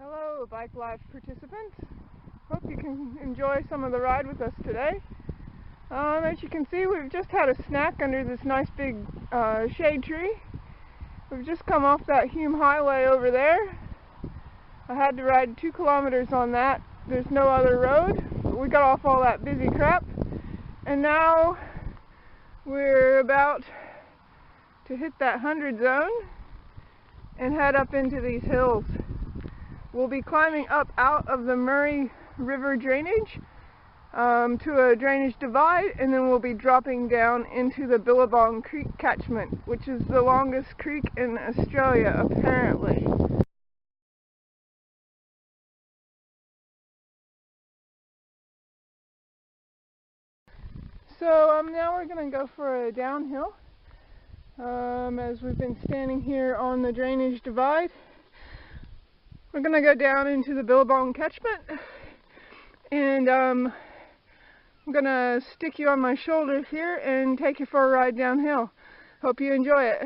Hello, Bike Life participants. Hope you can enjoy some of the ride with us today. As you can see, we've just had a snack under this nice big shade tree. We've just come off that Hume Highway over there. I had to ride 2 kilometers on that. There's no other road, but we got off all that busy crap. And now we're about to hit that 100 zone and head up into these hills. We'll be climbing up out of the Murray River drainage to a drainage divide, and then we'll be dropping down into the Billabong Creek catchment, which is the longest creek in Australia, apparently. So now we're going to go for a downhill as we've been standing here on the drainage divide. We're going to go down into the Billabong catchment, and I'm going to stick you on my shoulder here and take you for a ride downhill. Hope you enjoy it.